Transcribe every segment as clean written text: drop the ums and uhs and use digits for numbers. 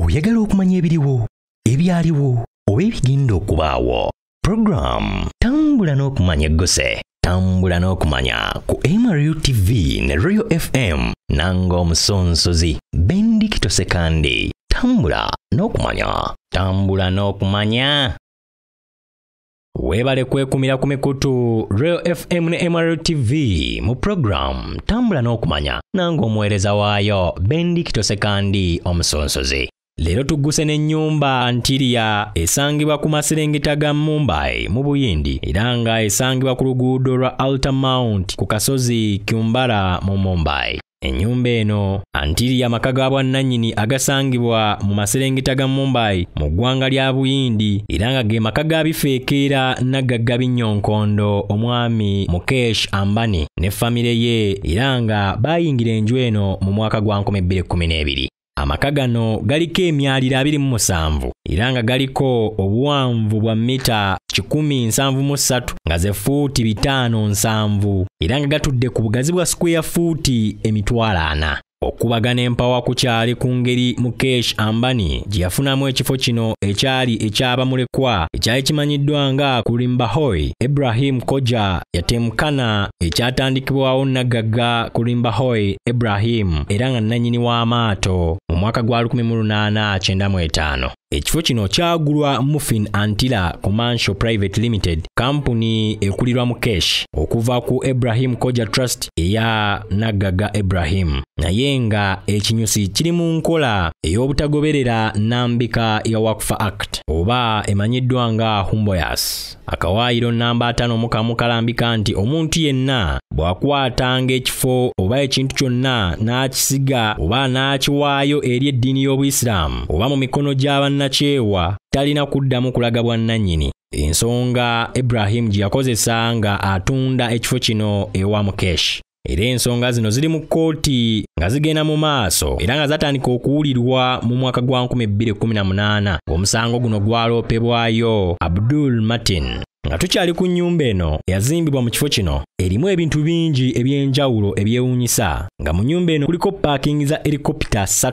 Oyagala okumanya ebiriwo, ebyaliwo, oba ebigenda okubaawo. Program Tambula n'okumanya eggose. Tambula n'okumanya ku Myaliro TV ne Royal FM nango omusonsozi Bendicto sekandi. Tambula n'okumanya. Tambula n'okumanya. Webale kwekumira ku mikutu Royal FM ne Myaliro TV mu program Tambula n'okumanya nango omuweereza waayo Bendicto sekandi omusonsozi. Lero tuguse n'ennyumba Antilia esangibwa ku maserengeta ga Mumbai mu Buyindi era nga esangibwa ku luguudo lwa Altamount ku kasozi Kumbara mu Mumbai. Ennyumba eno Antilia Amaka ga bwannannyini agasangibwa mu maserengeta ga Mumbai mu ggwanga lya Buyindi era nga ge maka ga bifeekeera Nagagga Binyonkondo omwami Mukesh Ambani ne famire ye era nga bayingira enju eno mu mwaka gwa 2012. Amaka gano galiko emyaliro 27 era nga galiko obuwanvu bwa mita 173 nga ze fuuti 507 era nga gatudde ku bugazi bwa square fuuti 400. Okubagana empawa ku kyali ku ngeri Mukesh Ambani gye yafunamu ekifo kino ekyali eky'abamulekwa ekyali kimanyiddwa nga Kulimbahoy Ibrahim Koja yatemukana ekyatandikibwawo Nagagga Kulimbahoy Ibrahim era nga nannyini w'amaato mu mwaka gwa 1895. Ekifo kino kyagulwa Muffin Antila Commercial Private Limited, kampuni ekulirwa Mukesh okuva ku Ibrahim Koja Trust eya Nagagga Ibrahim. Naye nga ekinyusi kiri mu nkola ey'obutagoberera nnambika ya Waqf Act oba emanyiddwa nga Humboyas. Akawaayiro namba 5 mu kalambika nti omuntu yenna bw'akwatanga ekifo oba ekintu kyonna n'akisiga oba n'akiwaayo eri eddiini y'Obuyisiraamu oba mu mikono gy'abannakyewa talina kuddamu kulaga bwannannyini. Ensonga Ibrahim gye yakozesa nga atunda ekifo kino ewa Mukesh. Era ensonga zino ziri mu kkooti nga zigenda mu maaso era nga zatandika okuwulirwa mu mwaka gwa 2018 ng'omusango guno gwaloopebwayo Abdul Martin. Nga tukyali ku nnyumba eno eyazimbibwa mu kifo kino erimu ebintu bingi eby'enjawulo ebyewuunyisa nga mu nnyumba eno kuliko paakingi za helikopita 3.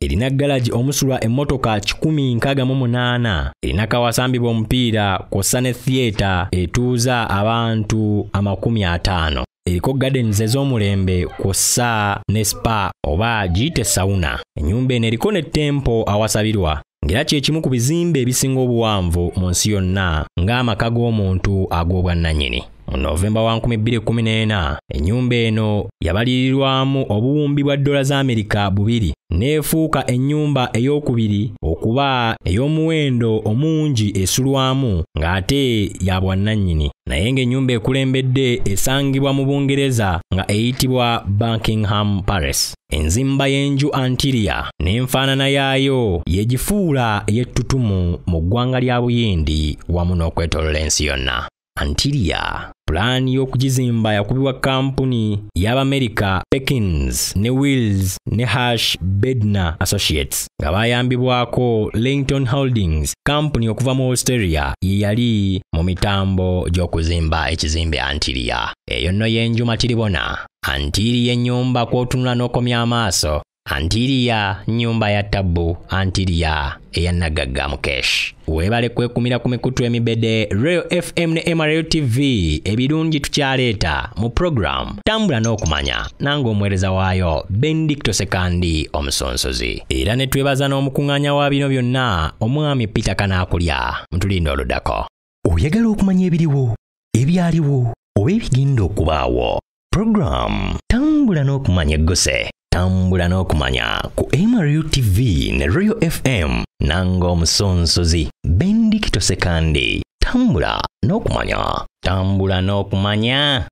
Erina garage omusulwa emmotoka 168, erina kawasambibwa omupiira kw'ossa ne theatre etuuza abantu 50. Eriko gardens ez'omulembe kw'ossa ne spa oba giyite sauna. Ennyumba eno eriko ne tempo awasabirwa ng'era kyekimu ku bizimbe ebisinga obuwanvu mu nsi yonna ng'amaka g'omuntu ag'obwannannyini. Mu Novemba wa 2014 ennyumba eno yabalirirwamu obuwumbi bwa $2 2 neefuuka ennyumba ey'okubiri okuba ey'omuwendo omungi esulwamu ng'ate ya bwannannyini. Naye ng'ennyumba ekulembedde esangibwa mu Bungereza nga eyitibwa Buckingham Palace. Enzimba y'enju Antilia n'enfaanana yaayo yegifuula ey'ettutumu mu ggwanga lya Buyindi wamu n'okwetoolola ensi yonna. Antilia pulaani y'okugizimba yakubibwa kampuni y'Abamerika Perkins ne Wills ne Hash Bednar Associates nga bayambibwako Langton Holdings, kampuni okuva mu Australia ye yali mu mitambo gy'okuzimba ekizimbe Antilia. Eyo nno y'enju matiribona. Antilia ennyumba kw'otunula n'okomya amaaso. Antilia nyumba ya tabu. Antilia eya Nagagga Mukesh. Webale kwekumira ku mikutu emibede Royal FM ne Myaliro TV ebirungi tukyaleeta mu program Tambula n'okumanya nango omuweereza waayo Bendicto sekandi omusonsozi. Era ne twebaza n'omukuŋŋaanya wa bino byonna omwami Peter Kanaakulya. Mutulinda oluddako. Oyagala okumanya ebiriwo, ebyaliwo, oba ebigenda okubaawo. Program Tambula n'okumanya eggose. Tambula n'okumanya ku Myaliro TV ne Royal FM nango omusonsozi Bendicto sekandi. Tambula n'okumanya. Tambula n'okumanya.